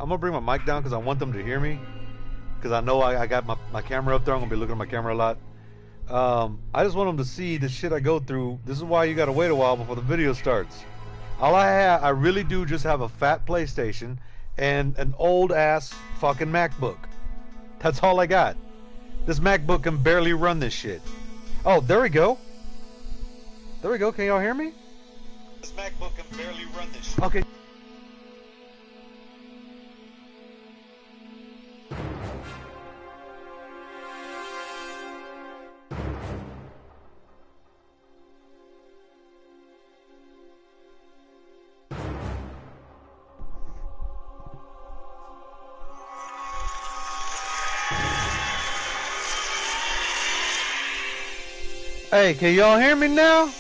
I'm gonna bring my mic down because I want them to hear me. Because I know I got my camera up there. I'm gonna be looking at my camera a lot. I just want them to see the shit I go through. This is why you gotta wait a while before the video starts. All I have, I really do just have a fat PlayStation and an old ass fucking MacBook. That's all I got. This MacBook can barely run this shit. Oh, there we go. There we go. Can y'all hear me? This MacBook can barely run this shit. Okay. Hey, can y'all hear me now?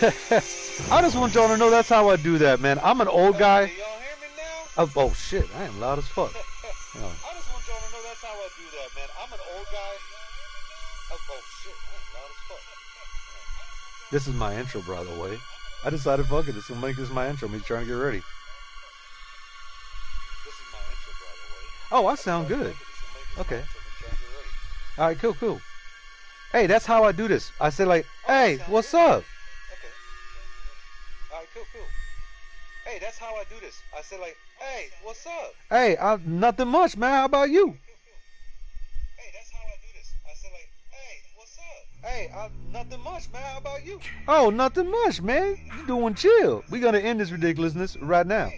I just want y'all to know that's how I do that, man. I'm an old guy. Can y'all hear me now? Oh shit, I am loud as fuck. I just want y'all to know that's how I do that, man. I'm an old guy. Oh shit, I am loud as fuck. This is my intro, by the way. I decided, fuck it, gonna make this my intro. Me trying to get ready. This is my intro, by the way. Oh, I sound good. Okay. All right, cool. Hey, that's how I do this. I say like, hey, what's up? Okay. All right, cool. Hey, that's how I do this. I say like, hey, what's up? Hey, nothing much, man. How about you? Hey, that's how I do this. I say like, hey, what's up? Hey, nothing much, man. How about you? Oh, nothing much, man. You doing chill. We gonna end this ridiculousness right now.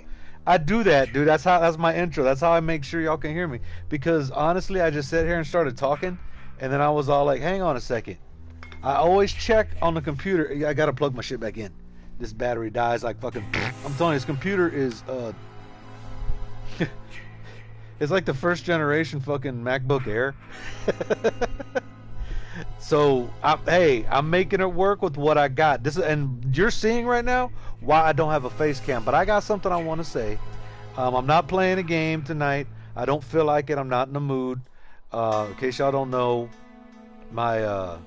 I do that, dude. That's my intro. That's how I make sure y'all can hear me. Because honestly, I just sat here and started talking. And then I was all like, hang on a second. I always check on the computer. I gotta plug my shit back in. This battery dies like fucking... I'm telling you, this computer is... it's like the first generation fucking MacBook Air. So, I'm making it work with what I got. And you're seeing right now why I don't have a face cam. But I got something I want to say. I'm not playing a game tonight. I don't feel like it. I'm not in the mood. In case y'all don't know, my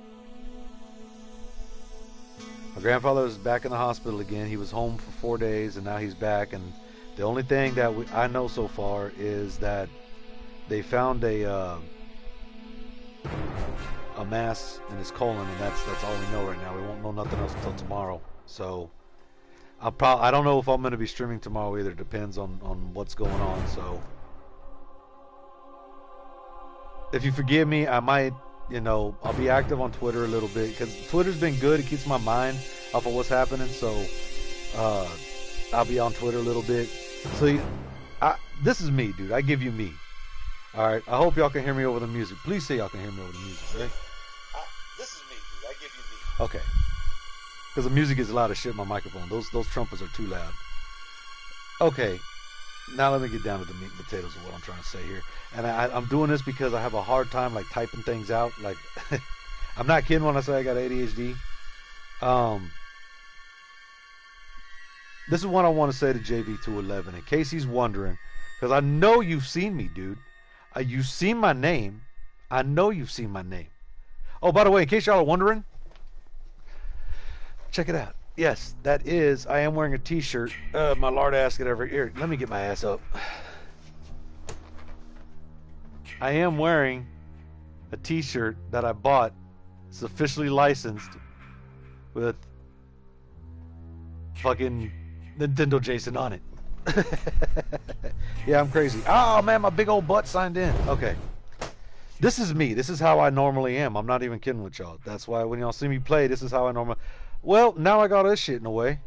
grandfather is back in the hospital again. He was home for 4 days, and now he's back. And the only thing that I know so far is that they found a mass in his colon, and that's all we know right now. We won't know nothing else until tomorrow. So I don't know if I'm going to be streaming tomorrow either. Depends on what's going on. So. If you forgive me, I might, I'll be active on Twitter a little bit because Twitter's been good. It keeps my mind off of what's happening. So I'll be on Twitter a little bit. So this is me, dude. I give you me. All right. I hope y'all can hear me over the music. Please say y'all can hear me over the music, right? This is me, dude. I give you me. Okay. Because the music is loud as shit in my microphone. Those trumpets are too loud. Okay. Now let me get down to the meat and potatoes of what I'm trying to say here. And I'm doing this because I have a hard time like typing things out. Like I'm not kidding when I say I got ADHD. This is what I want to say to JV211 in case he's wondering, because I know you've seen me, dude. You've seen my name. I know you've seen my name. Oh, by the way, in case y'all are wondering, check it out. Yes, that is. I am wearing a T-shirt. My lard ass get over here. Let me get my ass up. I am wearing a T-shirt that I bought. It's officially licensed with fucking Nintendo Jason on it. Yeah, I'm crazy. Oh man, my big old butt signed in. Okay. This is me. This is how I normally am. I'm not even kidding with y'all. That's why when y'all see me play, this is how I normally... Well, now I got this shit in the way.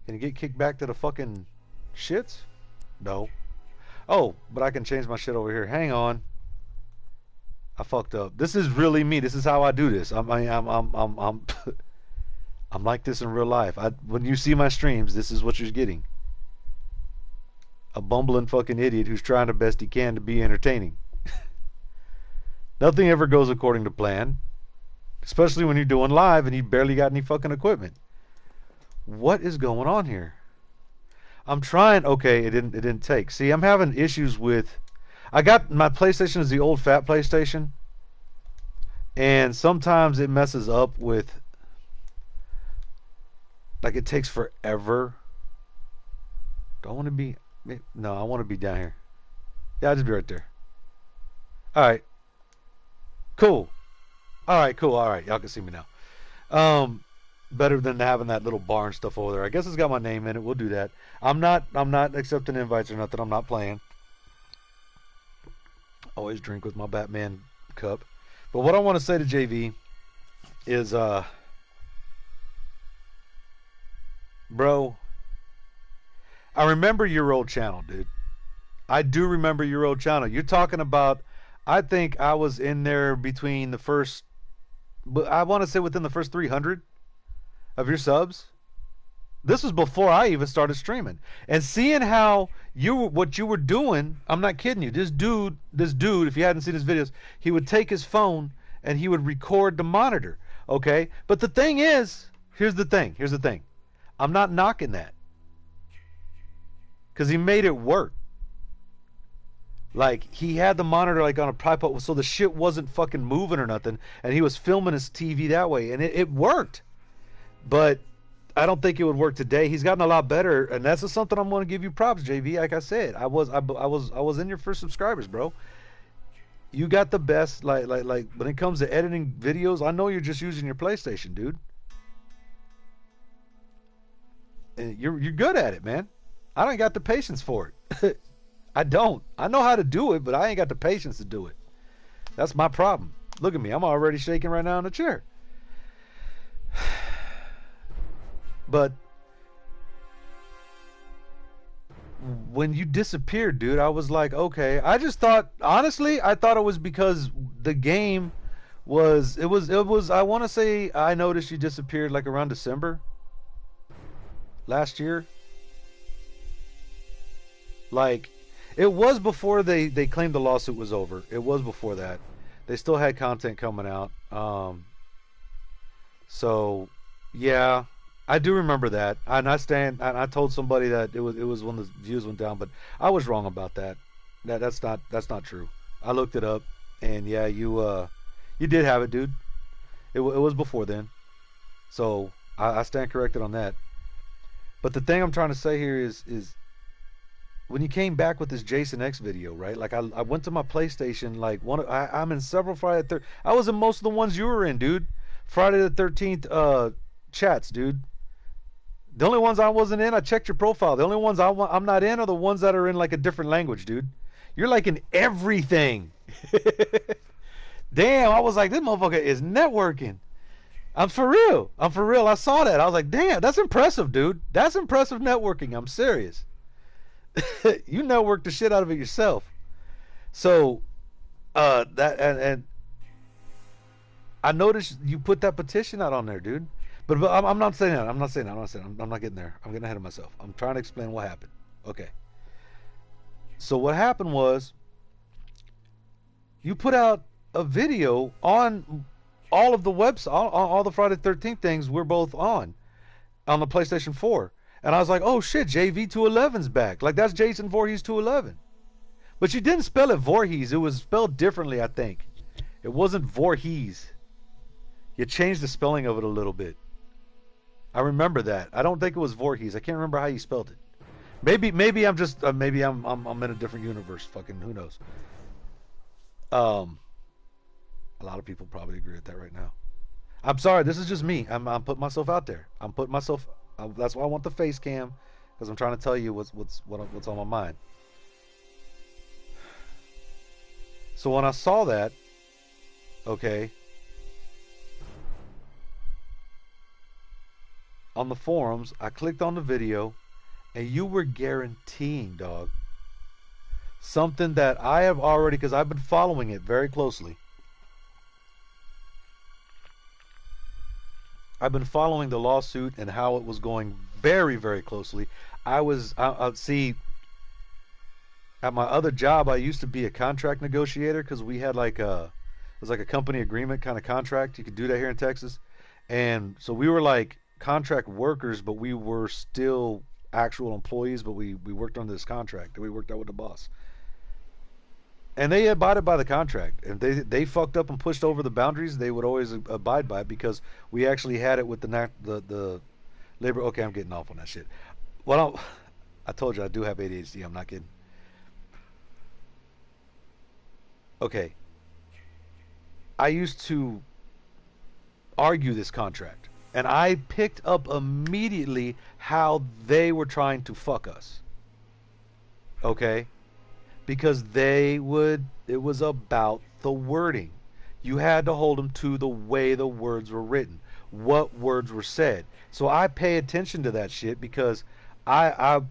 Can you get kicked back to the fucking shits? No. Oh, but I can change my shit over here. Hang on. I fucked up. This is really me. This is how I do this. I'm like this in real life. When you see my streams, this is what you're getting. A bumbling fucking idiot who's trying the best he can to be entertaining. Nothing ever goes according to plan. Especially when you're doing live and you barely got any fucking equipment. What is going on here? I'm trying. Okay, it didn't take. See, I'm having issues with... I got... My PlayStation is the old fat PlayStation. And sometimes it messes up with... Like, it takes forever Do I want to be? No, I want to be down here. Yeah, I'll just be right there. All right, cool. All right, cool. All right, y'all can see me now. Better than having that little bar and stuff over there. I guess it's got my name in it. We'll do that. I'm not accepting invites or nothing. I'm not playing. Always drink with my Batman cup. But what I want to say to JV is, bro, I remember your old channel, dude. I do remember your old channel. You're talking about, I think I was in there between the first, but I want to say within the first 300 of your subs. This was before I even started streaming. And seeing how what you were doing, I'm not kidding you. This dude, if you hadn't seen his videos, he would take his phone and he would record the monitor. Okay? But the thing is, here's the thing. I'm not knocking that. Because he made it work. Like, he had the monitor like on a tripod, so the shit wasn't fucking moving or nothing, and he was filming his TV that way, and it worked. But I don't think it would work today. He's gotten a lot better, and that's just something I'm going to give you props, JV. Like I said, I was in your first subscribers, bro. You got the best. Like when it comes to editing videos, I know you're just using your PlayStation, dude. And you're good at it, man. I don't got the patience for it. I don't. I know how to do it, but I ain't got the patience to do it. That's my problem. Look at me. I'm already shaking right now in the chair. But when you disappeared, dude, I was like, okay. I just thought, honestly, I thought it was because the game was, I want to say I noticed you disappeared like around December last year. Like, it was before they claimed the lawsuit was over. It was before that. They still had content coming out. So, yeah, I do remember that. And I told somebody that it was when the views went down, but I was wrong about that. That's not true. I looked it up, and yeah, you did have it, dude. It was before then. So I stand corrected on that. But the thing I'm trying to say here is when you came back with this Jason X video, right? Like I went to my PlayStation, like I'm in several Friday the 13th. I was in most of the ones you were in, dude. Friday the 13th chats, dude. The only ones I wasn't in, I checked your profile. The only ones I'm not in are the ones that are in like a different language, dude. You're like in everything. Damn, I was like, this motherfucker is networking. I'm for real. I saw that. I was like, damn, that's impressive, dude. That's impressive networking. I'm serious. You network the shit out of it yourself. So that and I noticed you put that petition out on there, dude. But I'm not saying that. I'm not getting there. I'm getting ahead of myself. I'm trying to explain what happened. Okay. So what happened was you put out a video on all of the websites, all the Friday the 13th things we're both on the PlayStation 4. And I was like, oh shit, JV211's back. Like, that's Jason Voorhees 211. But you didn't spell it Voorhees. It was spelled differently, I think. It wasn't Voorhees. You changed the spelling of it a little bit. I remember that. I don't think it was Voorhees. I can't remember how you spelled it. Maybe I'm just maybe I'm in a different universe. Fucking who knows. A lot of people probably agree with that right now. I'm sorry. This is just me. I'm putting myself out there. I'm putting myself. That's why I want the face cam, because I'm trying to tell you what's on my mind. So when I saw that, okay, on the forums, I clicked on the video, and you were guaranteeing, dog, something that I have already, because I've been following it very closely. I've been following the lawsuit and how it was going very, very closely. I see, at my other job, I used to be a contract negotiator, because we had it was like a company agreement kind of contract. You could do that here in Texas. And so we were like contract workers, but we were still actual employees, but we worked under this contract and we worked out with the boss. And they abided by the contract. And they fucked up and pushed over the boundaries, they would always abide by it, because we actually had it with the labor. Okay, I'm getting off on that shit. Well, I told you I do have ADHD. I'm not kidding. Okay. I used to argue this contract. And I picked up immediately how they were trying to fuck us. Okay? Because it was about the wording. You had to hold them to the way the words were written, what words were said. So I pay attention to that shit because I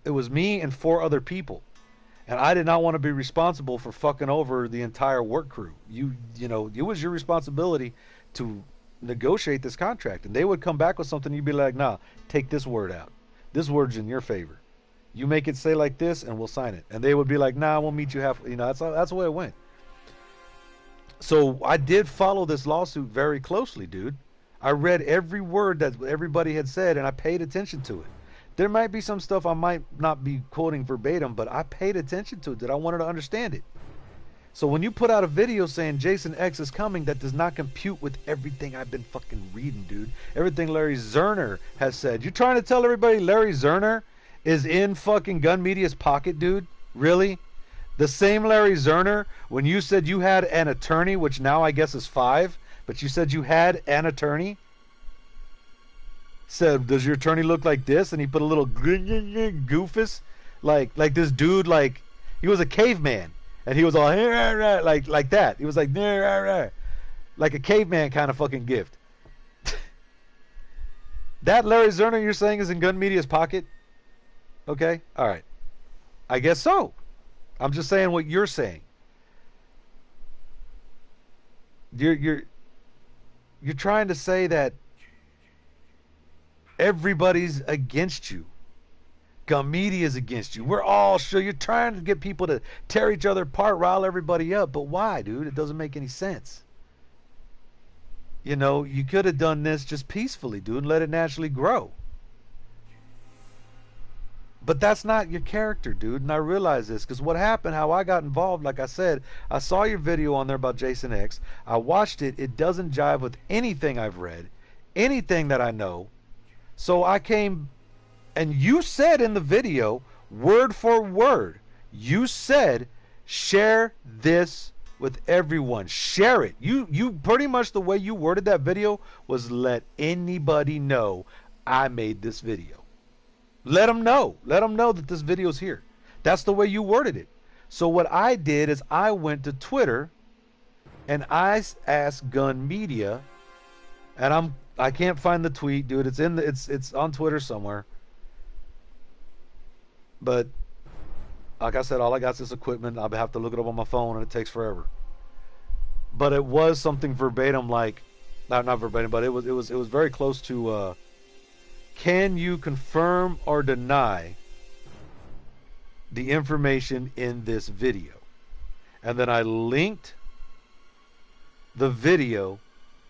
it was me and four other people. And I did not want to be responsible for fucking over the entire work crew. You know, it was your responsibility to negotiate this contract. And they would come back with something, you'd be like, nah, take this word out. This word's in your favor. You make it say like this, and we'll sign it. And they would be like, nah, we'll meet you half. You know, that's the way it went. So I did follow this lawsuit very closely, dude. I read every word that everybody had said, and I paid attention to it. There might be some stuff I might not be quoting verbatim, but I paid attention to it, that I wanted to understand it. So when you put out a video saying Jason X is coming, that does not compute with everything I've been fucking reading, dude. Everything Larry Zerner has said. You're trying to tell everybody Larry Zerner is in fucking Gun Media's pocket, dude? Really? The same Larry Zerner, when you said you had an attorney, which now I guess is 5, but you said you had an attorney? Said, does your attorney look like this? And he put a little goofus, like this dude, like he was a caveman, and he was all like that. He was like a caveman kind of fucking gift. That Larry Zerner you're saying is in Gun Media's pocket? Okay, all right. I guess so. I'm just saying what you're saying. You're trying to say that everybody's against you. Gun Media is against you. We're all sure. You're trying to get people to tear each other apart, rile everybody up. But why, dude? It doesn't make any sense. You know, you could have done this just peacefully, dude, and let it naturally grow. But that's not your character, dude, and I realize this because what happened, how I got involved, like I said, I saw your video on there about Jason X. I watched it. It doesn't jive with anything I've read, anything that I know. So I came, and you said in the video, word for word, you said, share this with everyone. Share it. You pretty much the way you worded that video was let anybody know I made this video. Let them know. Let them know that this video's here. That's the way you worded it. So what I did is I went to Twitter and I asked Gun Media, and I can't find the tweet, dude. It's on Twitter somewhere. But like I said, all I got is this equipment. I'll have to look it up on my phone, and it takes forever. But it was something verbatim, like not verbatim, but it was very close to. Can you confirm or deny the information in this video? And then I linked the video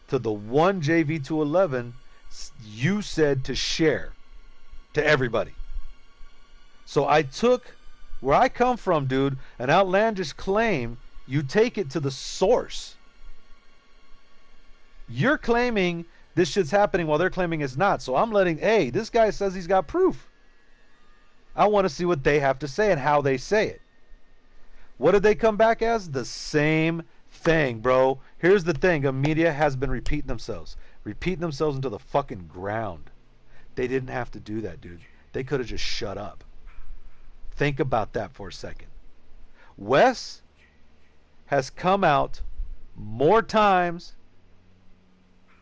to the one JV211 you said to share to everybody. So I took where I come from, dude, an outlandish claim, you take it to the source. You're claiming this shit's happening while they're claiming it's not. So I'm letting, hey, this guy says he's got proof. I want to see what they have to say and how they say it. What did they come back as? The same thing, bro. Here's the thing. Media has been repeating themselves. Repeating themselves into the fucking ground. They didn't have to do that, dude. They could have just shut up. Think about that for a second. Wes has come out more times.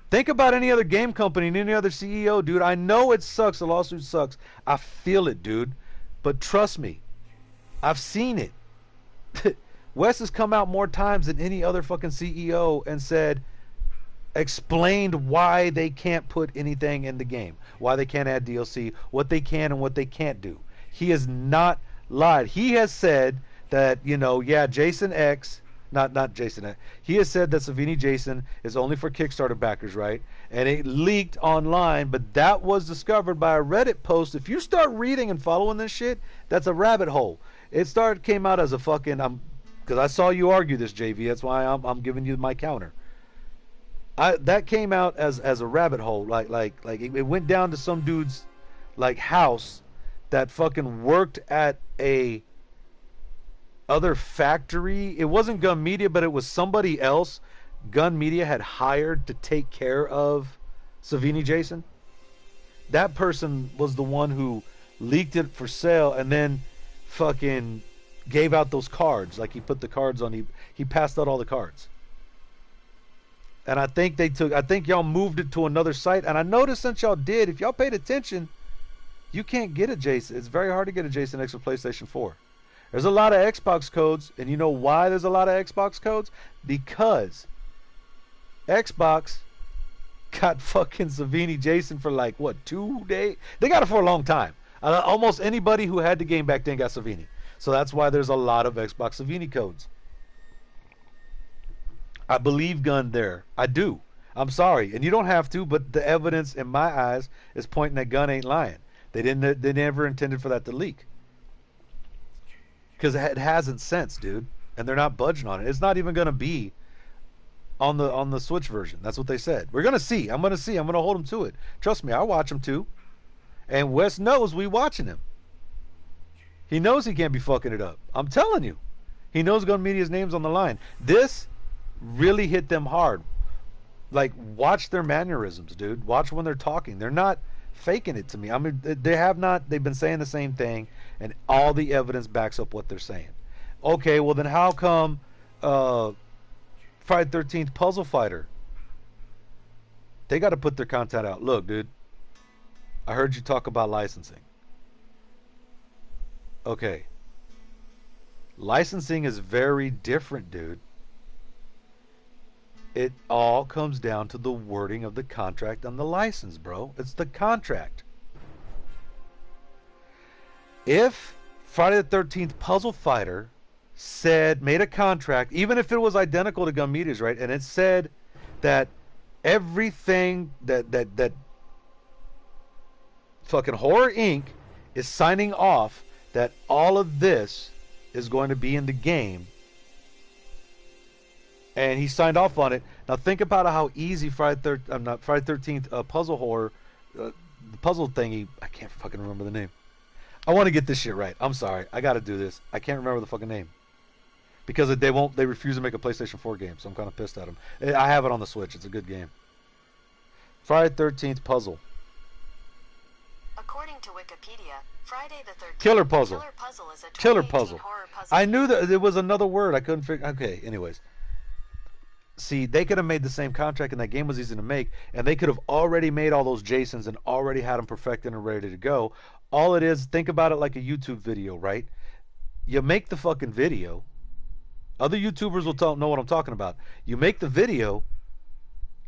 Think about any other game company and any other CEO, dude. I know it sucks. The lawsuit sucks. I feel it, dude. But trust me, I've seen it. Wes has come out more times than any other fucking CEO and explained why they can't put anything in the game, why they can't add DLC, what they can and what they can't do. He has not lied. He has said that, yeah, Jason X, not Jason X. He has said that Savini Jason is only for Kickstarter backers, right? And it leaked online, but that was discovered by a Reddit post. If you start reading and following this shit, that's a rabbit hole. It came out as a fucking, because I saw you argue this, JV. That's why I'm giving you my counter. That came out as a rabbit hole, like it went down to some dude's like house that fucking worked at a other factory. It wasn't Gun Media, but it was somebody else Gun Media had hired to take care of Savini Jason. That person was the one who leaked it for sale and then fucking gave out those cards. Like, he put the cards on, he passed out all the cards. And I think y'all moved it to another site. And I noticed since y'all did, if y'all paid attention, you can't get a Jason. It's very hard to get a Jason X for PlayStation 4. There's a lot of Xbox codes, and you know why there's a lot of Xbox codes? Because Xbox got fucking Savini Jason for like, what, 2 days? They got it for a long time. Almost anybody who had the game back then got Savini. So that's why there's a lot of Xbox Savini codes. I believe Gun there. I do. I'm sorry. And you don't have to, but the evidence in my eyes is pointing that Gun ain't lying. They never intended for that to leak. Because it hasn't since, dude. And they're not budging on it. It's not even going to be on the Switch version. That's what they said. We're going to see. I'm going to hold them to it. Trust me, I watch them too. And Wes knows we watching him. He knows he can't be fucking it up. I'm telling you. He knows Gun Media's name's on the line. This really hit them hard. Like, watch their mannerisms, dude. Watch when they're talking. They're not faking it to me. I mean, they've been saying the same thing, and all the evidence backs up what they're saying. Okay, well then how come Friday 13th Puzzle Fighter, they got to put their content out? Look, dude, I heard you talk about licensing. Okay, licensing is very different, dude. It all comes down to the wording of the contract on the license, bro. It's the contract. If Friday the 13th Puzzle Fighter made a contract, even if it was identical to Gun Media's, right, and it said that everything that fucking Horror Inc. is signing off, that all of this is going to be in the game, and he signed off on it. Now think about how easy Friday 13th Puzzle Horror, the puzzle thingy. I can't fucking remember the name. I want to get this shit right. I'm sorry. I got to do this. I can't remember the fucking name because they refuse to make a PlayStation 4 game. So I'm kind of pissed at them. I have it on the Switch. It's a good game. Friday 13th Puzzle. According to Wikipedia, Friday the 13th Killer Puzzle. Killer Puzzle is a Killer 2018 Puzzle. horror puzzle. I knew that there was another word. I couldn't figure. Okay. Anyways. See, they could have made the same contract, and that game was easy to make, and they could have already made all those Jasons and already had them perfected and ready to go. All it is, think about it like a YouTube video, right? You make the fucking video. Other YouTubers will know what I'm talking about. You make the video,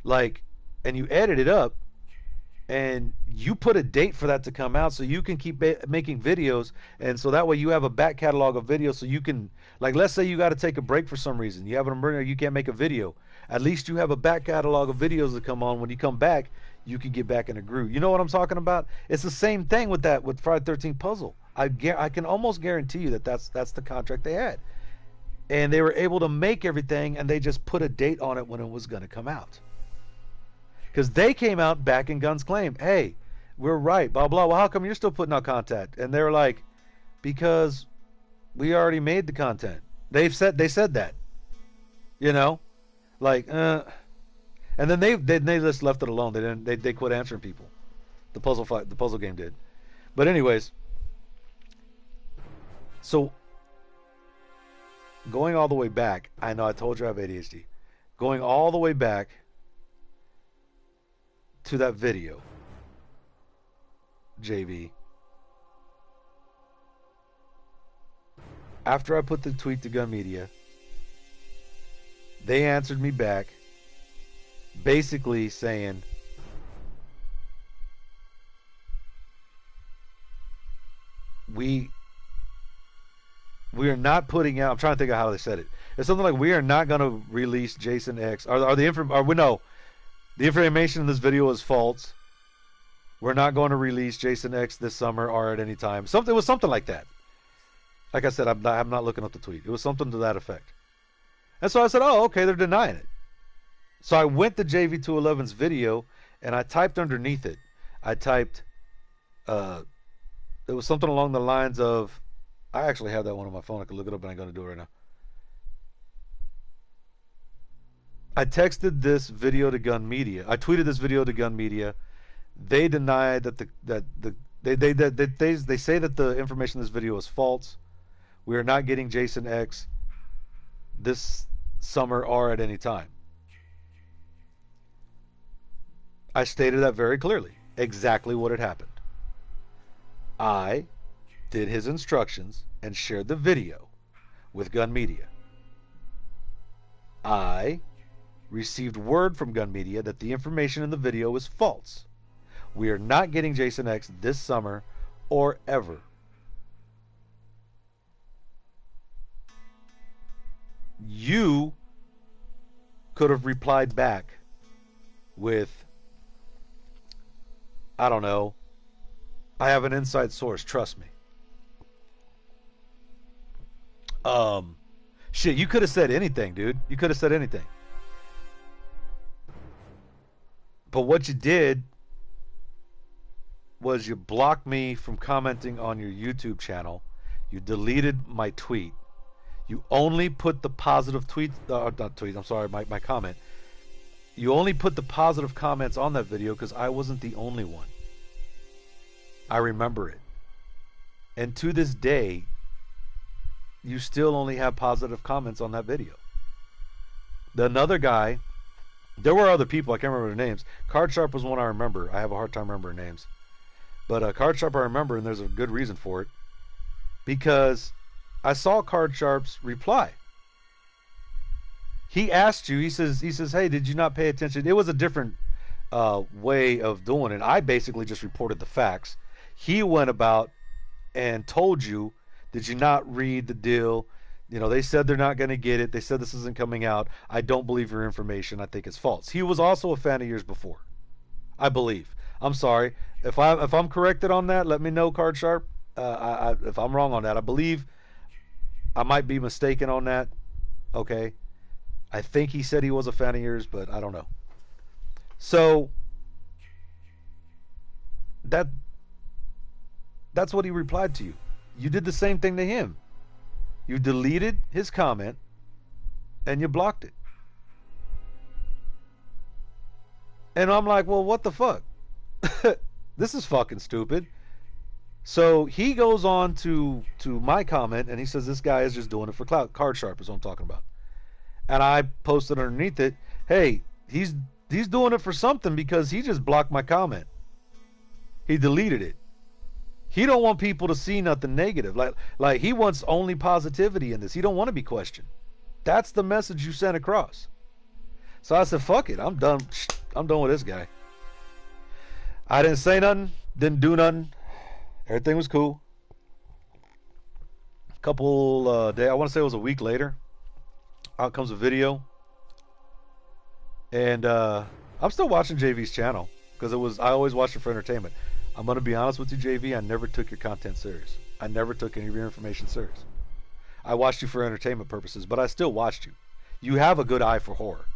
like, and you edit it up, and you put a date for that to come out so you can keep making videos, and so that way you have a back catalog of videos so you can, like, let's say you got to take a break for some reason. You have an emergency, you can't make a video. At least you have a back catalog of videos that come on. When you come back, you can get back in a groove. You know what I'm talking about? It's the same thing with Friday 13th Puzzle. I can almost guarantee you that's the contract they had. And they were able to make everything, and they just put a date on it when it was going to come out. Because they came out back in Gun's claim, hey, we're right, blah, blah. Well, how come you're still putting out content? And they're like, because we already made the content. They said that, you know, like, and then they just left it alone. They quit answering people. The puzzle game did. But anyways, so going all the way back, I know I told you I have ADHD. Going all the way back to that video, JV. After I put the tweet to Gun Media, they answered me back basically saying, we are not putting out, I'm trying to think of how they said it. It's something like, we are not going to release Jason X, the information in this video is false. We're not going to release Jason X this summer or at any time. It was something like that. Like I said, I'm not looking up the tweet. It was something to that effect. And so I said, oh, okay, they're denying it. So I went to JV211's video, and I typed underneath it. I typed, It was something along the lines of, I actually have that one on my phone. I can look it up, and I'm going to do it right now. I texted this video to Gun Media. I tweeted this video to Gun Media. They deny that they say that the information in this video is false. We are not getting Jason X this summer or at any time. I stated that very clearly, exactly what had happened. I did his instructions and shared the video with Gun Media. I received word from Gun Media that the information in the video is false. We are not getting Jason X this summer or ever. You could have replied back with, I don't know, I have an inside source, trust me. Shit, you could have said anything, dude. You could have said anything. But what you did was you blocked me from commenting on your YouTube channel. You deleted my tweet. You only put the positive tweets, not tweet, I'm sorry, my comment. You only put the positive comments on that video because I wasn't the only one. I remember it. And to this day, you still only have positive comments on that video. Another guy, there were other people, I can't remember their names. Card Sharp was one I remember. I have a hard time remembering names. But Card Sharp I remember, and there's a good reason for it. Because I saw Card Sharp's reply. He asked you, he says, hey, did you not pay attention? It was a different way of doing it. I basically just reported the facts. He went about and told you, did you not read the deal? You know, they said they're not going to get it. They said this isn't coming out. I don't believe your information. I think it's false. He was also a fan of yours before, I believe. I'm sorry. If I'm corrected on that, let me know, Card Sharp. If I'm wrong on that, I believe I might be mistaken on that. Okay. I think he said he was a fan of yours, but I don't know. So that's what he replied to you. You did the same thing to him. You deleted his comment and you blocked it. And I'm like, well, what the fuck? This is fucking stupid. So he goes on to my comment and he says this guy is just doing it for clout. Card Sharp is what I'm talking about. And I posted underneath it, hey, he's doing it for something because he just blocked my comment. He deleted it. He don't want people to see nothing negative. Like he wants only positivity in this. He don't want to be questioned. That's the message you sent across. So I said, fuck it. I'm done. I'm done with this guy. I didn't say nothing. Didn't do nothing. Everything was cool. A couple days, I want to say it was a week later, out comes a video. And I'm still watching JV's channel because I always watched it for entertainment. I'm going to be honest with you, JV. I never took your content serious. I never took any of your information serious. I watched you for entertainment purposes, but I still watched you. You have a good eye for horror.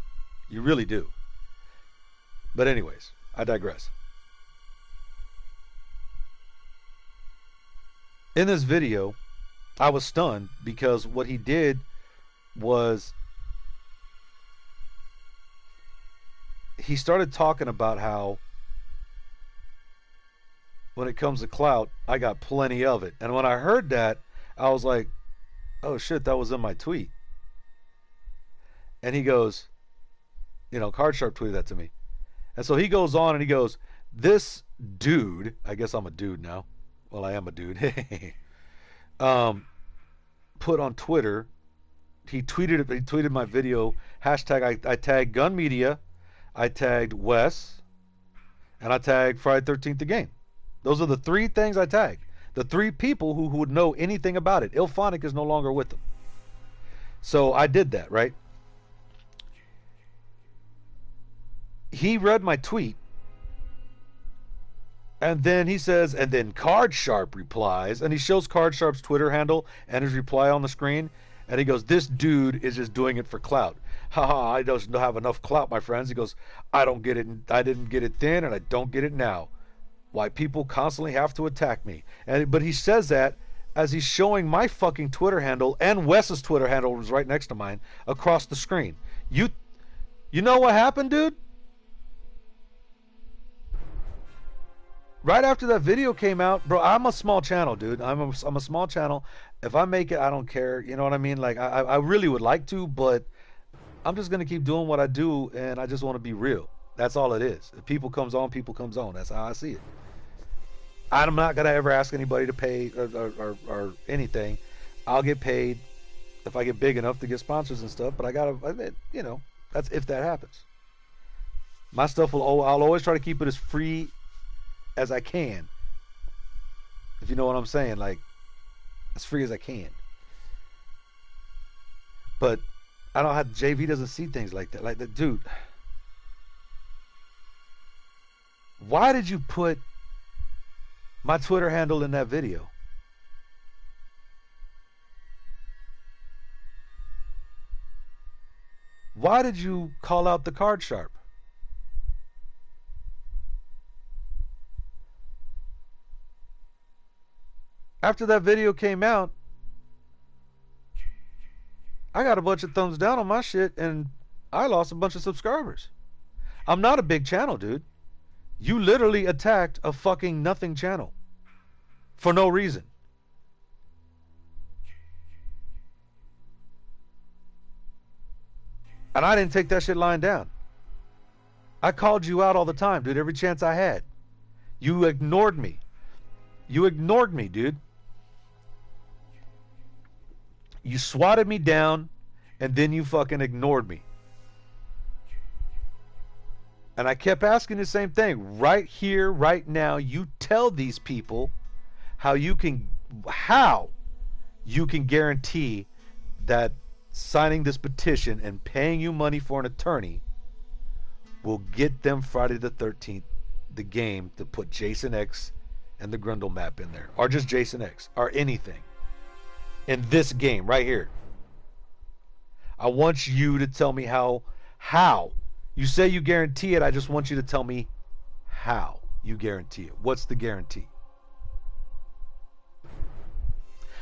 You really do. But anyways, I digress. In this video, I was stunned because what he did was he started talking about how when it comes to clout, I got plenty of it. And when I heard that, I was like, oh shit, that was in my tweet. And he goes, you know, Card Sharp tweeted that to me. And so he goes on and he goes, this dude, I guess I'm a dude now. Well, I am a dude. Put on Twitter, he tweeted my video, hashtag, I tagged Gun Media, I tagged Wes, and I tagged Friday 13th the game. Those are the three things I tagged. The three people who would know anything about it. Ilphonic is no longer with them. So I did that, right? He read my tweet. And then he says, and then Card Sharp replies, and he shows Card Sharp's Twitter handle and his reply on the screen. And he goes, this dude is just doing it for clout. Haha, I don't have enough clout, my friends. He goes, I don't get it. I didn't get it then, and I don't get it now. Why people constantly have to attack me. But he says that as he's showing my fucking Twitter handle, and Wes's Twitter handle was right next to mine, across the screen. You know what happened, dude? Right after that video came out, bro, I'm a small channel, dude. I'm a small channel. If I make it, I don't care. You know what I mean? Like, I really would like to, but I'm just going to keep doing what I do, and I just want to be real. That's all it is. If people comes on, people comes on. That's how I see it. I'm not going to ever ask anybody to pay or anything. I'll get paid if I get big enough to get sponsors and stuff, but I got to admit, you know, that's if that happens. My stuff I'll always try to keep it as free as I can. If you know what I'm saying, like, as free as I can. But I don't have, JV doesn't see things like that. Like, dude, why did you put my Twitter handle in that video? Why did you call out the card sharp? After that video came out, I got a bunch of thumbs down on my shit, and I lost a bunch of subscribers. I'm not a big channel, dude. You literally attacked a fucking nothing channel for no reason. And I didn't take that shit lying down. I called you out all the time, dude, every chance I had. You ignored me. You ignored me, dude. You swatted me down, and then you fucking ignored me. And I kept asking the same thing. Right here, right now, you tell these people how you can guarantee that signing this petition and paying you money for an attorney will get them Friday the 13th, the game, to put Jason X and the Grundle map in there. Or just Jason X. Or anything. In this game, right here. I want you to tell me how. You say you guarantee it. I just want you to tell me how you guarantee it. What's the guarantee?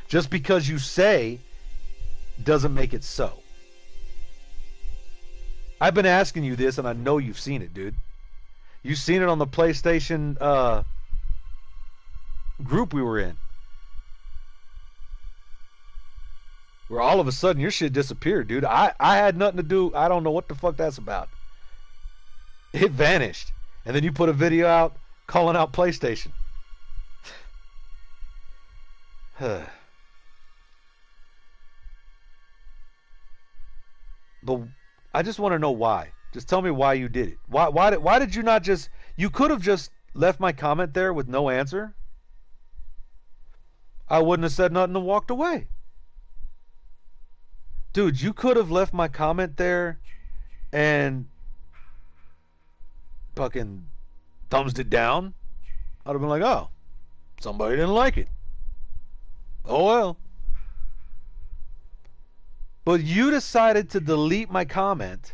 Just because you say doesn't make it so. I've been asking you this, and I know you've seen it, dude. You've seen it on the PlayStation group we were in, where all of a sudden your shit disappeared, dude. I had nothing to do. I don't know what the fuck that's about. It vanished. And then you put a video out calling out PlayStation. But I just want to know why. Just tell me why you did it. Why did you not just... You could have just left my comment there with no answer. I wouldn't have said nothing and walked away. Dude, you could have left my comment there and fucking thumbs it down. I'd have been like, oh, somebody didn't like it. Oh well. But you decided to delete my comment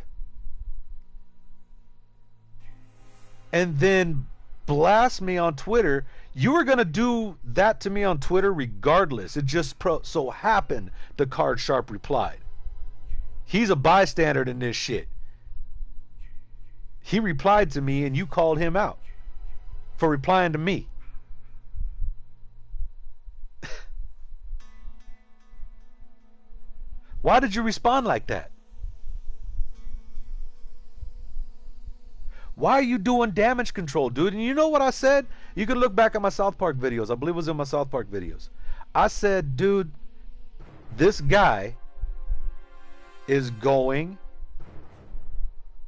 and then blast me on Twitter. You were going to do that to me on Twitter regardless. It just so happened the card sharp replied. He's a bystander in this shit. He replied to me and you called him out for replying to me. Why did you respond like that? Why are you doing damage control, dude? And you know what I said? You can look back at my South Park videos. I believe it was in my South Park videos. I said, dude, this guy is going...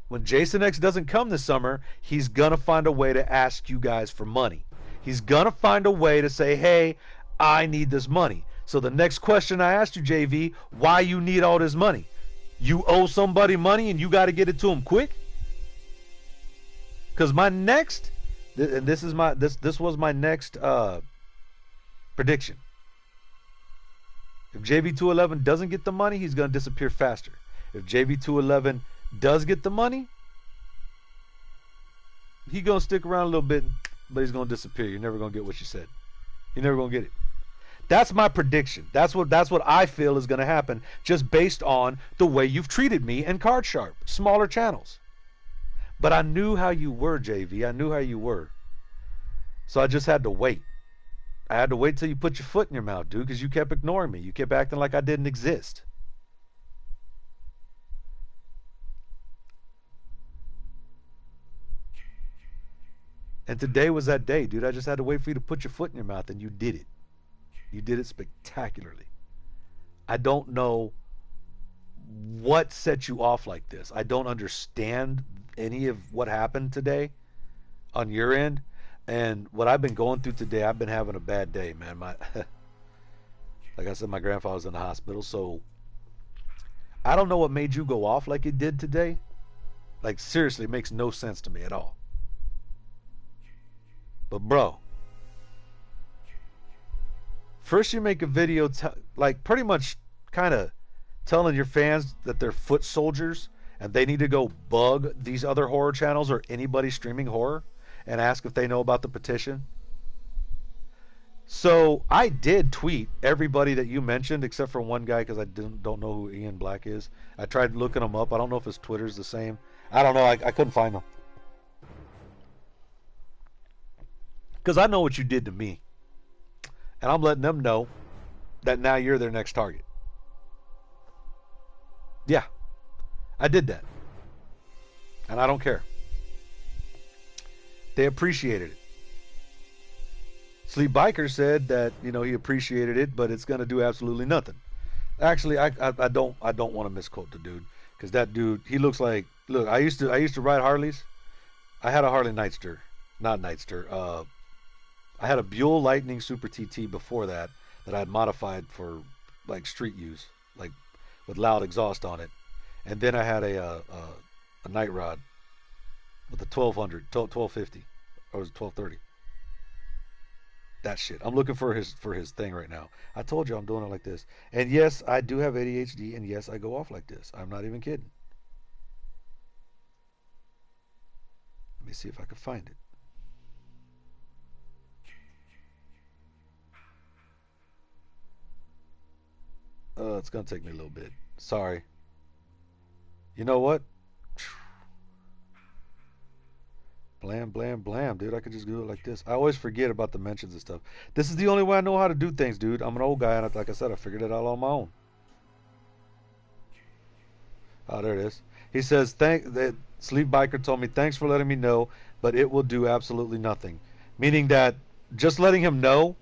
When Jason X doesn't come this summer, he's going to find a way to ask you guys for money. He's going to find a way to say, hey, I need this money. So the next question I asked you, JV, why you need all this money? You owe somebody money and you got to get it to them quick? Because my next, and this was my next prediction. If JV211 doesn't get the money, he's going to disappear faster. If JV211 does get the money, he going to stick around a little bit and but he's gonna disappear. You're never gonna get what you said. You're never gonna get it. That's my prediction. That's what I feel is gonna happen, just based on the way you've treated me and Card Sharp, smaller channels. But I knew how you were, JV. I knew how you were. So I just had to wait. I had to wait till you put your foot in your mouth, dude, because you kept ignoring me. You kept acting like I didn't exist. And today was that day, dude. I just had to wait for you to put your foot in your mouth, and you did it. You did it spectacularly. I don't know what set you off like this. I don't understand any of what happened today on your end. And what I've been going through today, I've been having a bad day, man. Like I said, my grandfather's in the hospital, so I don't know what made you go off like it did today. Like, seriously, it makes no sense to me at all. But bro, first you make a video like pretty much kind of telling your fans that they're foot soldiers and they need to go bug these other horror channels or anybody streaming horror and ask if they know about the petition. So I did tweet everybody that you mentioned except for one guy because I don't know who Ian Black is. I tried looking him up. I don't know if his Twitter's the same. I don't know. I couldn't find him. Because I know what you did to me. And I'm letting them know that now you're their next target. Yeah, I did that. And I don't care. They appreciated it. Sleep Biker said that, you know, he appreciated it, but it's going to do absolutely nothing. Actually, I don't want to misquote the dude, because that dude, he looks like, look, I used to ride Harleys. I had a Harley Nightster, not Nightster. I had a Buell Lightning Super TT before that I had modified for like street use, like with loud exhaust on it, and then I had a Night Rod with a 1250, or was it 1230? That shit. I'm looking for his thing right now. I told you I'm doing it like this. And yes, I do have ADHD, and yes, I go off like this. I'm not even kidding. Let me see if I can find it. It's gonna take me a little bit. Sorry. You know what? Blam, blam, blam, dude. I could just do it like this. I always forget about the mentions and stuff. This is the only way I know how to do things, dude. I'm an old guy, and like I said, I figured it out on my own. Oh, there it is. He says, that Sleep Biker told me, thanks for letting me know, but it will do absolutely nothing. Meaning that just letting him know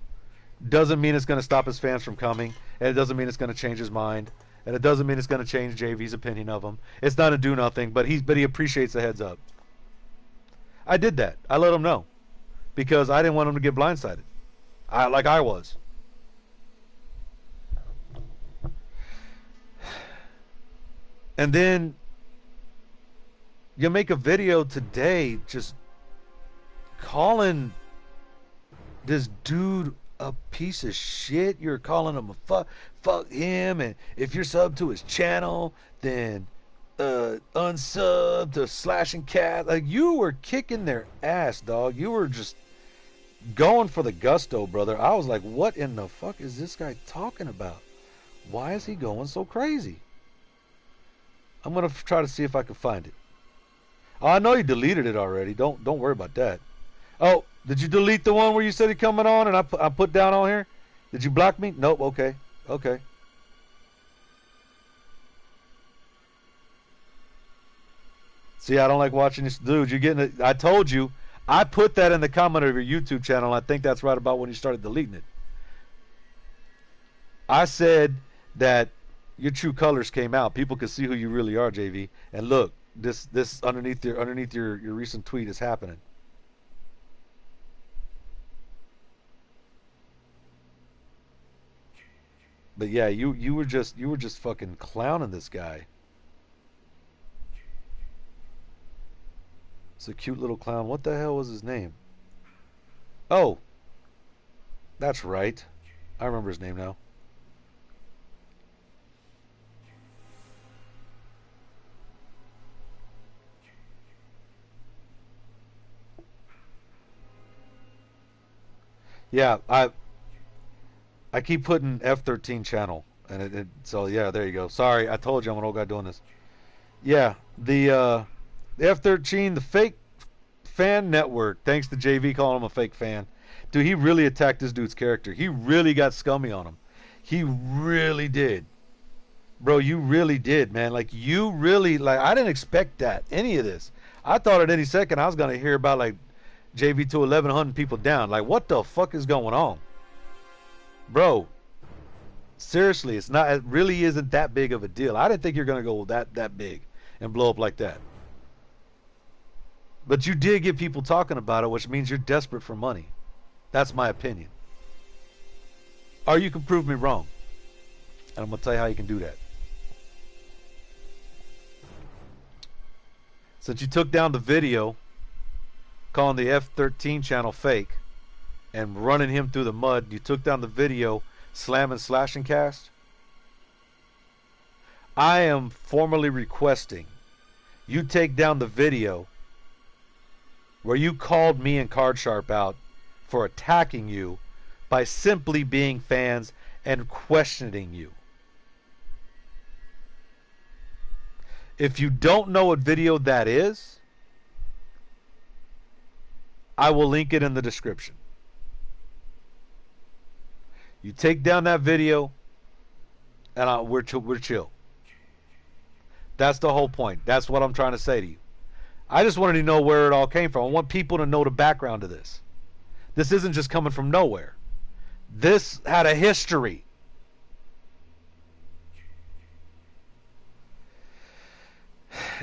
doesn't mean it's going to stop his fans from coming, and it doesn't mean it's going to change his mind, and it doesn't mean it's going to change JV's opinion of him. It's not to do nothing, but he appreciates the heads up. I did that. I let him know because I didn't want him to get blindsided, like I was. And then you make a video today just calling this dude a piece of shit. You're calling him a fuck him, and if you're sub to his channel, then unsub to Slashing Cat. Like, you were kicking their ass, dog. You were just going for the gusto, brother. I was like, what in the fuck is this guy talking about? Why is he going so crazy? I'm gonna try to see if I can find it. Oh, I know you deleted it already. Don't worry about that. Oh, did you delete the one where you said it coming on and I put down on here? Did you block me? Nope. Okay. Okay. See, I don't like watching this. Dude, you're getting it. I told you. I put that in the comment of your YouTube channel. I think that's right about when you started deleting it. I said that your true colors came out. People could see who you really are, JV. And look, this underneath your recent tweet is happening. But yeah, you were just fucking clowning this guy. It's a cute little clown. What the hell was his name? Oh, that's right. I remember his name now. Yeah, I keep putting F13 channel, and so yeah, there you go. Sorry, I told you I'm an old guy doing this. Yeah, the F13, the fake fan network. Thanks to JV calling him a fake fan. Dude, he really attacked this dude's character. He really got scummy on him. He really did. Bro, you really did, man. Like, you really, like, I didn't expect that, any of this. I thought at any second I was going to hear about, like, JV211 hunting people down. Like, what the fuck is going on? Bro, seriously, it's not, it really isn't that big of a deal. I didn't think you're going to go that big and blow up like that. But you did get people talking about it, which means you're desperate for money. That's my opinion. Or you can prove me wrong. And I'm going to tell you how you can do that. Since you took down the video calling the F13 channel fake and running him through the mud, you took down the video slamming slash and cast. I am formally requesting you take down the video where you called me and Card Sharp out for attacking you by simply being fans and questioning you. If you don't know what video that is, I will link it in the description. You take down that video, and we're chill. That's the whole point. That's what I'm trying to say to you. I just wanted to know where it all came from. I want people to know the background of this. This isn't just coming from nowhere. This had a history.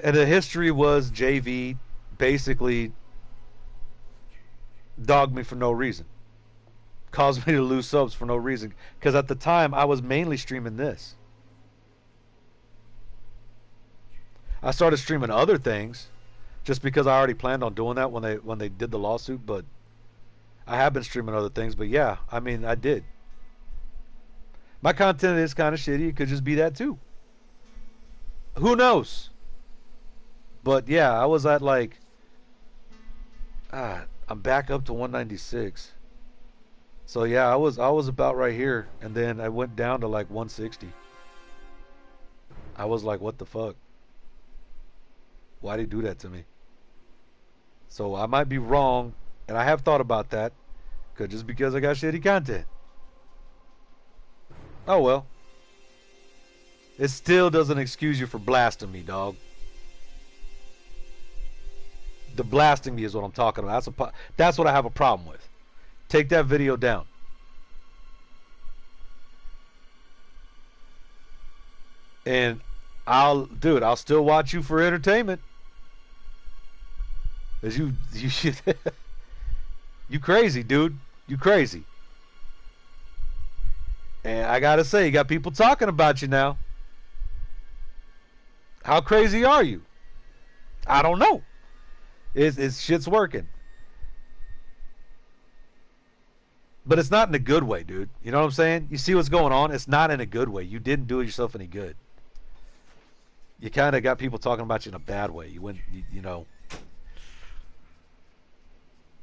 And the history was JV basically dogged me for no reason. Caused me to lose subs for no reason. Because at the time, I was mainly streaming this. I started streaming other things just because I already planned on doing that when they did the lawsuit. But I have been streaming other things. But yeah, I mean, I did. My content is kind of shitty. It could just be that too. Who knows? But yeah, I was at like, I'm back up to 196. So yeah, I was about right here, and then I went down to like 160. I was like, what the fuck? Why'd he do that to me? So I might be wrong, and I have thought about that, just because I got shitty content. Oh well. It still doesn't excuse you for blasting me, dog. The blasting me is what I'm talking about. That's what I have a problem with. Take that video down. And I'll still watch you for entertainment. Cause you should. You crazy, dude. You crazy. And I gotta say, you got people talking about you now. How crazy are you? I don't know. It's shit's working. But it's not in a good way, dude. You know what I'm saying? You see what's going on? It's not in a good way. You didn't do yourself any good. You kind of got people talking about you in a bad way. You went, you know.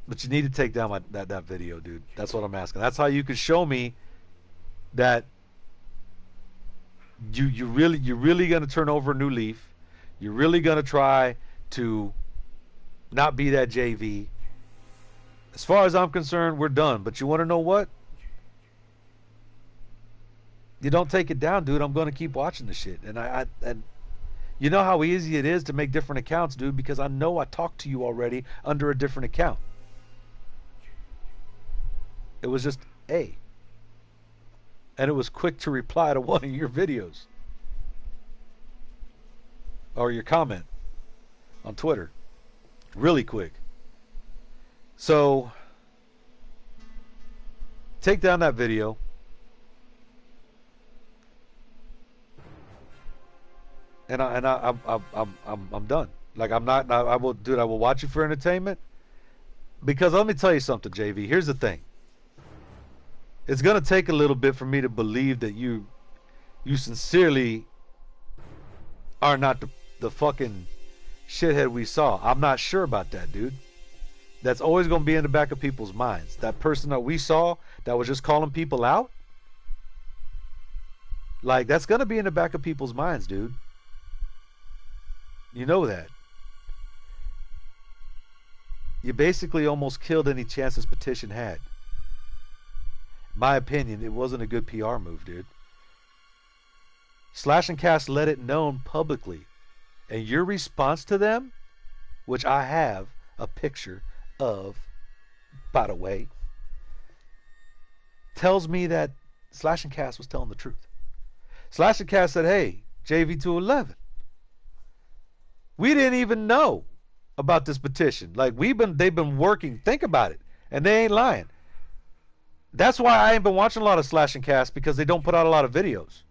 But you need to take down that video, dude. That's what I'm asking. That's how you can show me that you're really gonna turn over a new leaf. You're really gonna try to not be that JV. As far as I'm concerned, we're done. But you want to know what? You don't take it down, dude. I'm going to keep watching the shit. And you know how easy it is to make different accounts, dude, because I know I talked to you already under a different account. It was just A. And it was quick to reply to one of your videos. Or your comment on Twitter. Really quick. So take down that video. And I'm done. Like I'm not. I will watch you for entertainment. Because let me tell you something, JV. Here's the thing. It's gonna take a little bit for me to believe that you sincerely are not the fucking shithead we saw. I'm not sure about that, dude. That's always going to be in the back of people's minds. That person that we saw that was just calling people out, like, that's going to be in the back of people's minds, dude. You know that. You basically almost killed any chance this petition had. My opinion, it wasn't a good PR move, dude. Slash and Cast let it known publicly. And your response to them, which I have a picture of, by the way, tells me that Slash and Cast was telling the truth. Slash and Cast said, hey, JV211, we didn't even know about this petition. Like, they've been working, think about it, and they ain't lying. That's why I ain't been watching a lot of Slash and Cast, because they don't put out a lot of videos.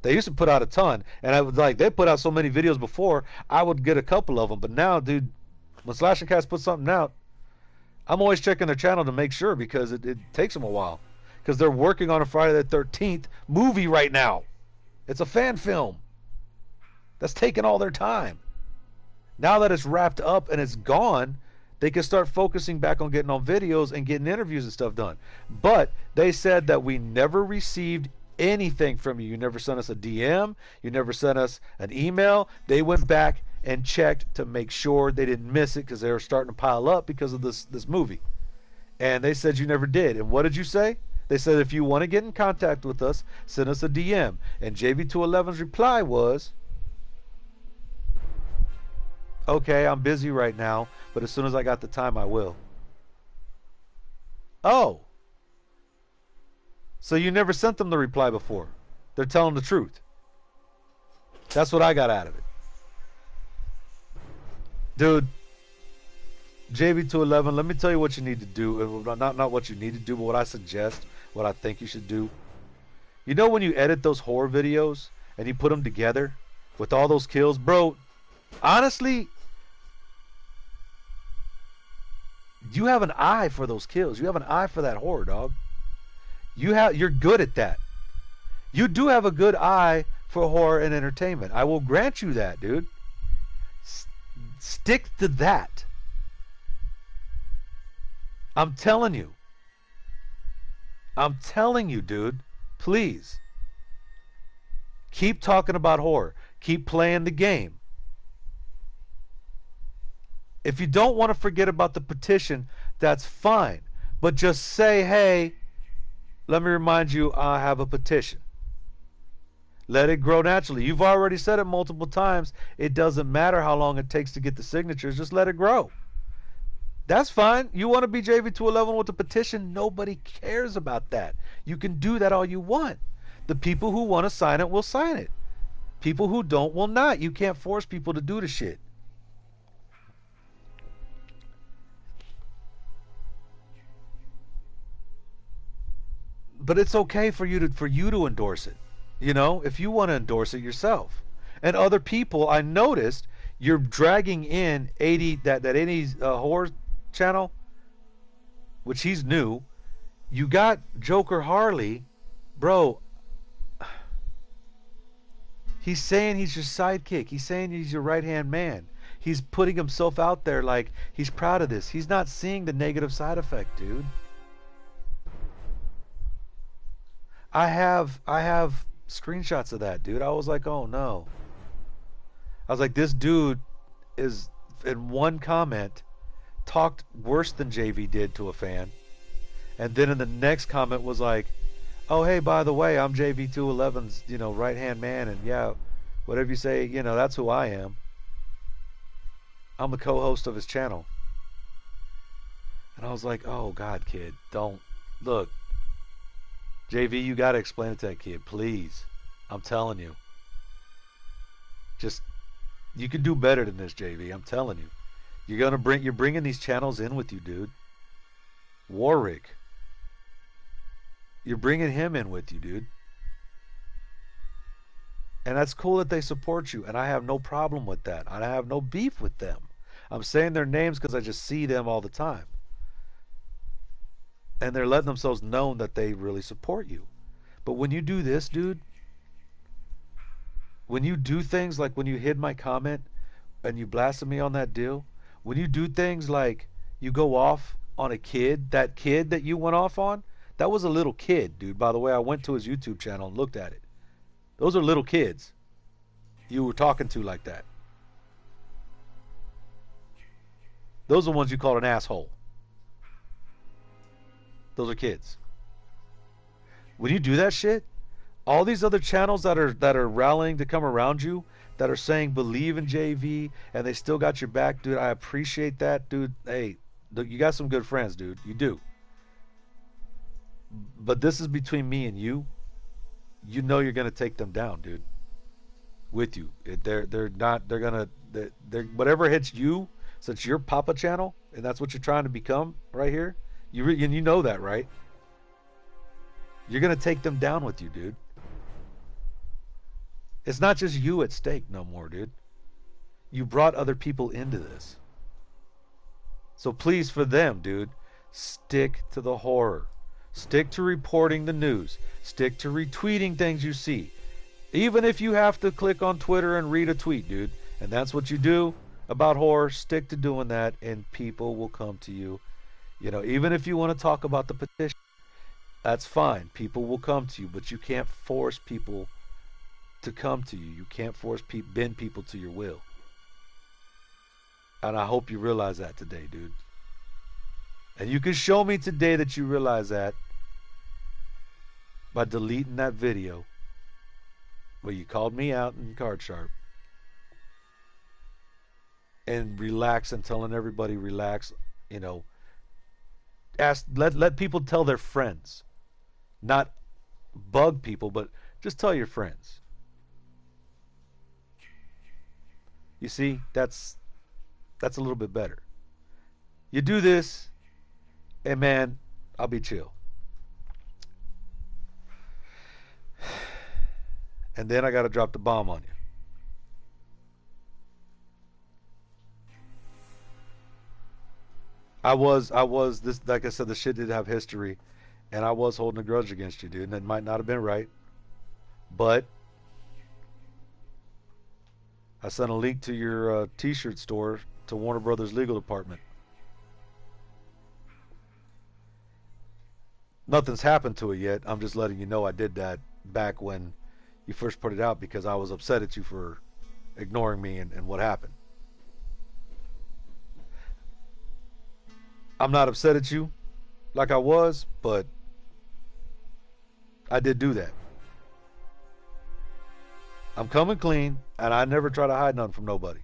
They used to put out a ton, and I was like, they put out so many videos before, I would get a couple of them. But now, dude, when Slash and Cast put something out, I'm always checking their channel to make sure, because it takes them a while. Because they're working on a Friday the 13th movie right now. It's a fan film. That's taking all their time. Now that it's wrapped up and it's gone, they can start focusing back on getting on videos and getting interviews and stuff done. But they said that we never received anything from you. You never sent us a DM. You never sent us an email. They went back and checked to make sure they didn't miss it, because they were starting to pile up because of this movie. And they said you never did. And what did you say? They said, if you want to get in contact with us, send us a DM. And JV211's reply was, okay, I'm busy right now, but as soon as I got the time, I will. Oh. So you never sent them the reply before. They're telling the truth. That's what I got out of it. Dude, JV211, let me tell you what you need to do. Not what you need to do, but what I suggest, what I think you should do. You know when you edit those horror videos and you put them together with all those kills? Bro, honestly, you have an eye for those kills. You have an eye for that horror, dog. You're good at that. You do have a good eye for horror and entertainment. I will grant you that, dude. Stick to that. I'm telling you. I'm telling you, dude. Please. Keep talking about horror. Keep playing the game. If you don't want to forget about the petition, that's fine. But just say, hey, let me remind you, I have a petition. Let it grow naturally. You've already said it multiple times. It doesn't matter how long it takes to get the signatures. Just let it grow. That's fine. You want to be JV211 with a petition? Nobody cares about that. You can do that all you want. The people who want to sign it will sign it. People who don't will not. You can't force people to do the shit. But it's okay for you to endorse it. You know, if you want to endorse it yourself. And other people, I noticed you're dragging in 80 that 80s horror channel, which he's new. You got Joker Harley, bro. He's saying he's your sidekick. He's saying he's your right-hand man. He's putting himself out there like he's proud of this. He's not seeing the negative side effect, dude. I have screenshots of that, dude. I was like, oh no. I was like, this dude is, in one comment, talked worse than JV did to a fan. And then in the next comment was like, oh, hey, by the way, I'm JV211's, right-hand man. And yeah, whatever you say, that's who I am. I'm the co-host of his channel. And I was like, oh, God, kid, don't. Look. JV, you got to explain it to that kid, please. I'm telling you. Just, you can do better than this, JV. I'm telling you. You're bringing these channels in with you, dude. Warwick. You're bringing him in with you, dude. And that's cool that they support you, and I have no problem with that. I have no beef with them. I'm saying their names because I just see them all the time. And they're letting themselves know that they really support you. But when you do this, dude, when you do things like when you hid my comment and you blasted me on that deal, when you do things like, you go off on a kid, that kid that you went off on, that was a little kid, dude. By the way, I went to his YouTube channel and looked at it. Those are little kids you were talking to like that. Those are the ones you call an asshole. Those are kids. When you do that shit, all these other channels that are rallying to come around you, that are saying believe in JV and they still got your back, dude. I appreciate that, dude. Hey, you got some good friends, dude. You do. But this is between me and you. You know you're gonna take them down, dude. With you, they're not. They're whatever hits you, since you're Papa Channel and that's what you're trying to become right here. And you know that, right? You're gonna take them down with you, dude. It's not just you at stake no more, dude. You brought other people into this. So please, for them, dude, stick to the horror. Stick to reporting the news. Stick to retweeting things you see. Even if you have to click on Twitter and read a tweet, dude, and that's what you do about horror, stick to doing that and people will come to you. You know, even if you want to talk about the petition, that's fine. People will come to you, but you can't force people to come to you. You can't force bend people to your will. And I hope you realize that today, dude. And you can show me today that you realize that by deleting that video where you called me out in Card Sharp and relax and telling everybody relax, you know, let people tell their friends, not bug people, but just tell your friends. You see, that's a little bit better. You do this, and man, I'll be chill. And then I got to drop the bomb on you. I was this, like I said, the shit did have history, and I was holding a grudge against you, dude. And it might not have been right, but I sent a link to your T-shirt store to Warner Brothers legal department. Nothing's happened to it yet. I'm just letting you know I did that back when you first put it out because I was upset at you for ignoring me and what happened. I'm not upset at you like I was, but I did do that. I'm coming clean, and I never try to hide nothing from nobody.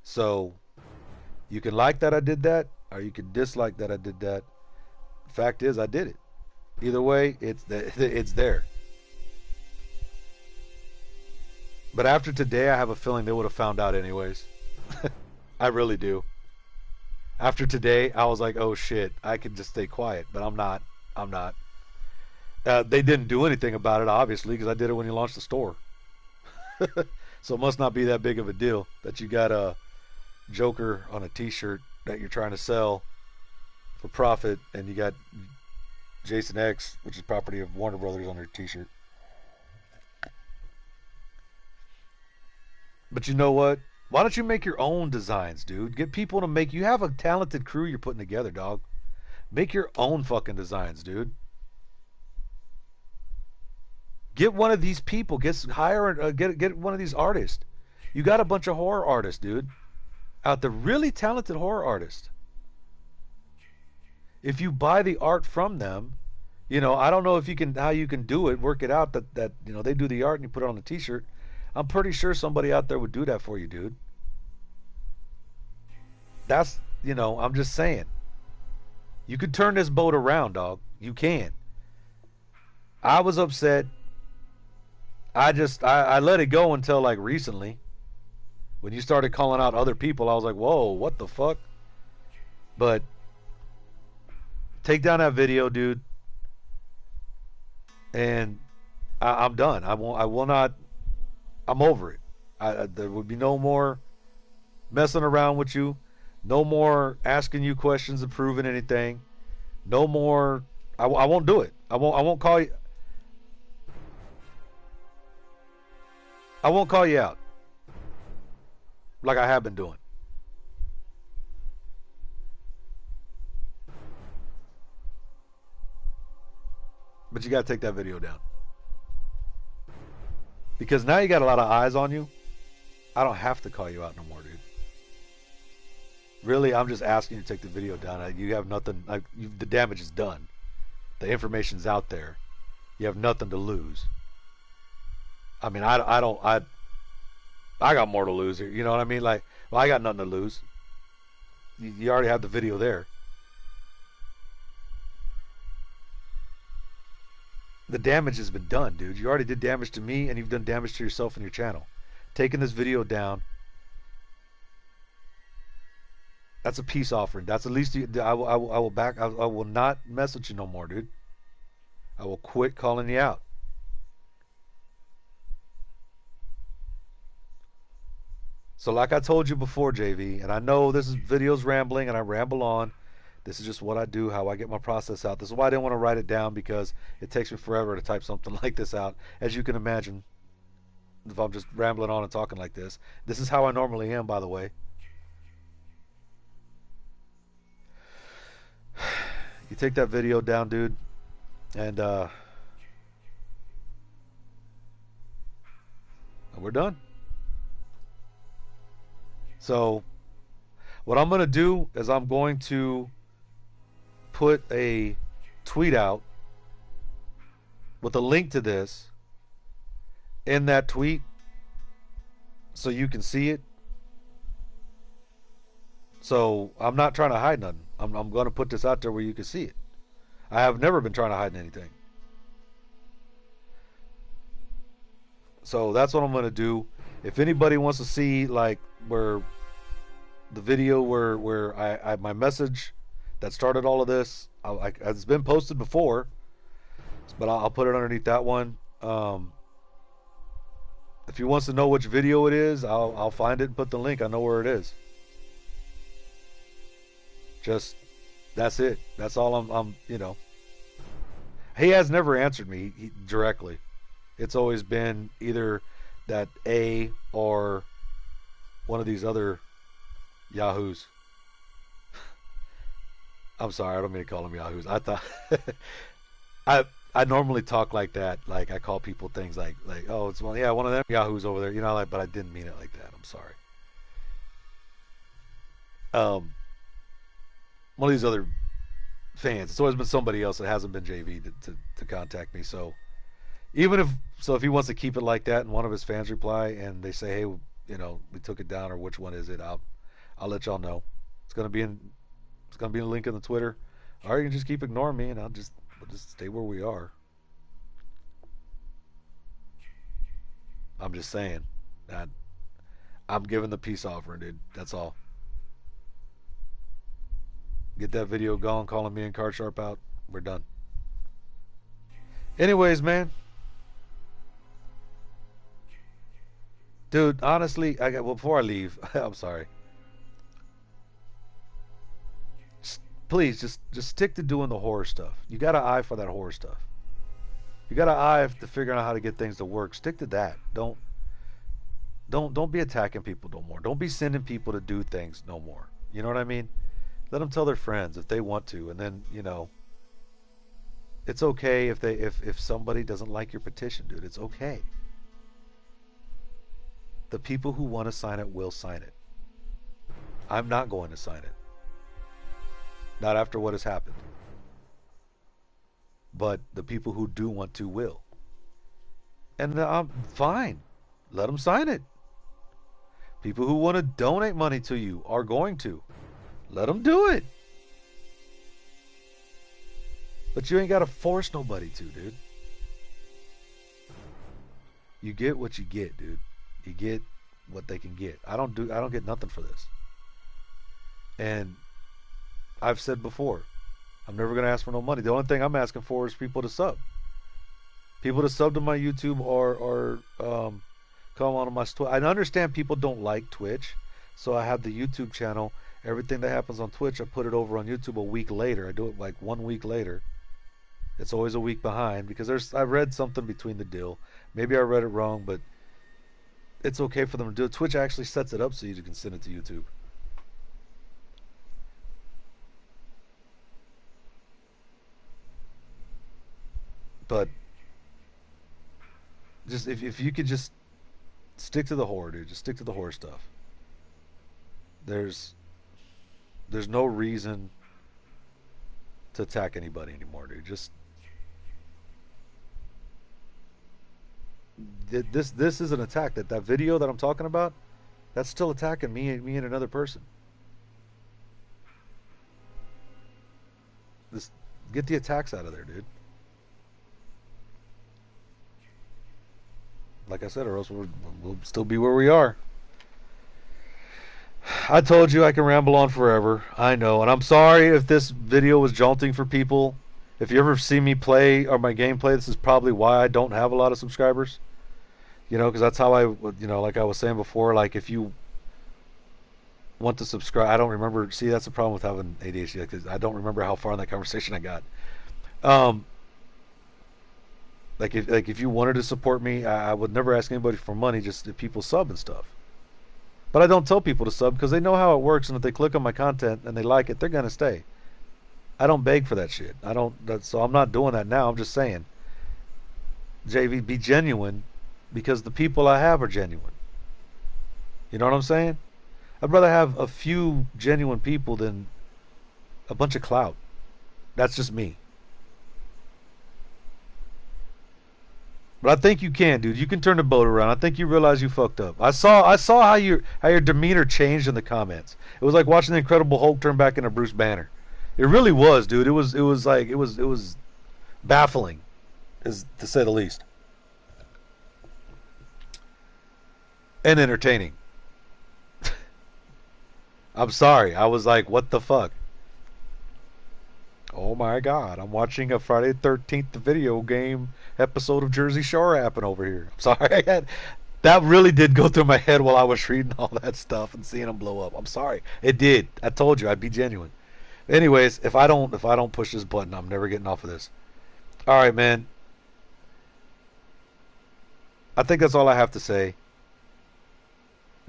So you can like that I did that, or you can dislike that I did that. Fact is, I did it. Either way, it's there. But after today, I have a feeling they would have found out anyways. I really do. After today, I was like, oh shit, I can just stay quiet, but I'm not. I'm not. They didn't do anything about it, obviously, because I did it when you launched the store. So it must not be that big of a deal that you got a Joker on a T-shirt that you're trying to sell for profit, and you got Jason X, which is property of Warner Brothers, on your T-shirt. But you know what? Why don't you make your own designs, dude? Get people to make. You have a talented crew you're putting together, dog. Make your own fucking designs, dude. Get one of these people. Get one of these artists. You got a bunch of horror artists, dude, out there, really talented horror artists. If you buy the art from them, you know, I don't know if you can, how you can do it, work it out that you know, they do the art and you put it on the T-shirt. I'm pretty sure somebody out there would do that for you, dude. That's, you know, I'm just saying. You could turn this boat around, dog. You can. I was upset. I let it go until like recently. When you started calling out other people, I was like, whoa, what the fuck? But take down that video, dude. And I'm done. I will not. I'm over it. There would be no more messing around with you. No more asking you questions and proving anything. No more. I won't do it. I won't call you. I won't call you out like I have been doing. But you got to take that video down. Because now you got a lot of eyes on you. I don't have to call you out no more, dude. Really, I'm just asking you to take the video down. You have nothing. The damage is done. The information's out there. You have nothing to lose. I mean, I got more to lose here. You know what I mean? Like, well, I got nothing to lose. You already have the video there. The damage has been done, dude. You already did damage to me, and you've done damage to yourself and your channel. Taking this video down, that's a peace offering. That's at least I will not mess with you no more, dude. I will quit calling you out. So like I told you before, JV, and I know this is videos rambling and I ramble on. This is just what I do, how I get my process out. This is why I didn't want to write it down, because it takes me forever to type something like this out. As you can imagine, if I'm just rambling on and talking like this. This is how I normally am, by the way. You take that video down, dude, and we're done. So what I'm going to do is I'm going to put a tweet out with a link to this in that tweet so you can see it. So I'm not trying to hide nothing. I'm going to put this out there where you can see it. I have never been trying to hide anything. So that's what I'm going to do. If anybody wants to see like where the video where I my message that started all of this, it's been posted before, but I'll put it underneath that one. If he wants to know which video it is, I'll find it and put the link. I know where it is. Just that's it. That's all I'm you know. He has never answered me directly. It's always been either that A or one of these other yahoos. I'm sorry, I don't mean to call them yahoos. I thought I normally talk like that. Like I call people things like oh, it's one of them yahoos over there, you know, like, but I didn't mean it like that. I'm sorry. One of these other fans. It's always been somebody else. It hasn't been JV to contact me. So even if he wants to keep it like that, and one of his fans reply and they say, hey, you know, we took it down, or which one is it? I'll let y'all know. It's gonna be a link in the Twitter, or you can just keep ignoring me and we'll just stay where we are. I'm just saying that I'm giving the peace offering, dude. That's all. Get that video going, calling me and Card Sharp out. We're done. Anyways, man. Dude, honestly, before I leave, I'm sorry. Please, just stick to doing the horror stuff. You got an eye for that horror stuff. You got an eye to figuring out how to get things to work. Stick to that. Don't be attacking people no more. Don't be sending people to do things no more. You know what I mean? Let them tell their friends if they want to, and then, you know, it's okay if somebody doesn't like your petition, dude. It's okay. The people who want to sign it will sign it. I'm not going to sign it. Not after what has happened. But the people who do want to will. And I'm fine. Let them sign it. People who want to donate money to you are going to. Let them do it. But you ain't got to force nobody to, dude. You get what you get, dude. You get what they can get. I don't get nothing for this. And I've said before, I'm never going to ask for no money. The only thing I'm asking for is people to sub. People to sub to my YouTube or come on my Twitch. I understand people don't like Twitch, so I have the YouTube channel. Everything that happens on Twitch, I put it over on YouTube a week later. I do it like 1 week later. It's always a week behind because I read something between the deal. Maybe I read it wrong, but it's okay for them to do it. Twitch actually sets it up so you can send it to YouTube. But just if you could just stick to the horror, dude. Just stick to the horror stuff. There's there's no reason to attack anybody anymore, dude. Just this is an attack. That video that I'm talking about, that's still attacking me and another person. This Get the attacks out of there, dude. Like I said, or else we'll still be where we are. I told you I can ramble on forever. I know, and I'm sorry if this video was jolting for people. If you ever see me play or my gameplay, this is probably why I don't have a lot of subscribers. Because that's how like I was saying before, like if you want to subscribe, I don't remember. See, that's the problem with having ADHD, because I don't remember how far in that conversation I got. Um, like if you wanted to support me, I would never ask anybody for money, just if people sub and stuff. But I don't tell people to sub because they know how it works, and if they click on my content and they like it, they're gonna stay. I don't beg for that shit. I don't. So I'm not doing that now. I'm just saying, JV, be genuine, because the people I have are genuine. You know what I'm saying? I'd rather have a few genuine people than a bunch of clout. That's just me. But I think you can, dude. You can turn the boat around. I think you realize you fucked up. I saw how your demeanor changed in the comments. It was like watching the Incredible Hulk turn back into Bruce Banner. It really was, dude. It was baffling, is to say the least, and entertaining. I'm sorry. I was like, what the fuck? Oh my god, I'm watching a Friday the 13th video game episode of Jersey Shore happen over here. I'm sorry. That really did go through my head while I was reading all that stuff and seeing them blow up. I'm sorry. It did. I told you I'd be genuine. Anyways, if I don't push this button, I'm never getting off of this. All right, man. I think that's all I have to say.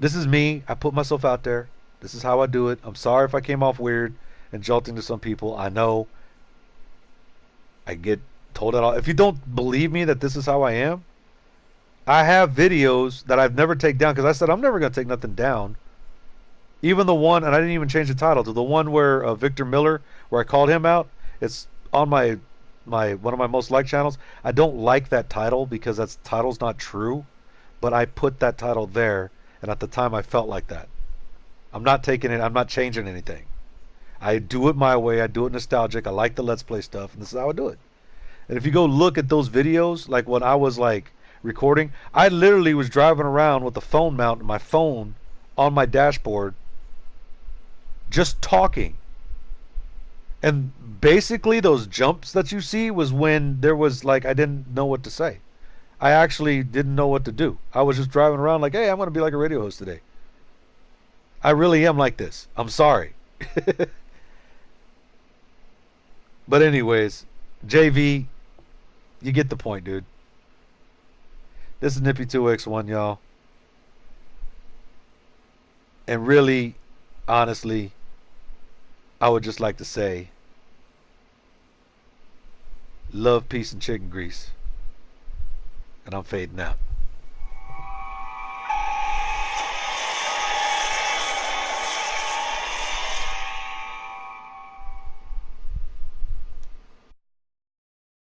This is me. I put myself out there. This is how I do it. I'm sorry if I came off weird and jolting to some people. I know. I get told that all. If you don't believe me that this is how I am, I have videos that I've never taken down, because I said I'm never going to take nothing down. Even the one, and I didn't even change the title to the one where Victor Miller, where I called him out. It's on my one of my most liked channels. I don't like that title because that title's not true, but I put that title there, and at the time I felt like that. I'm not taking it. I'm not changing anything. I do it my way. I do it nostalgic. I like the Let's Play stuff, and this is how I do it. And if you go look at those videos, like when I was like recording, I literally was driving around with the phone mount, my phone on my dashboard, just talking. And basically those jumps that you see was when there was like, I didn't know what to say. I actually didn't know what to do. I was just driving around like, hey, I'm going to be like a radio host today. I really am like this. I'm sorry. But anyways, JV, you get the point, dude. This is Nippy2X1, y'all. And really, honestly, I would just like to say, love, peace, and chicken grease. And I'm fading out.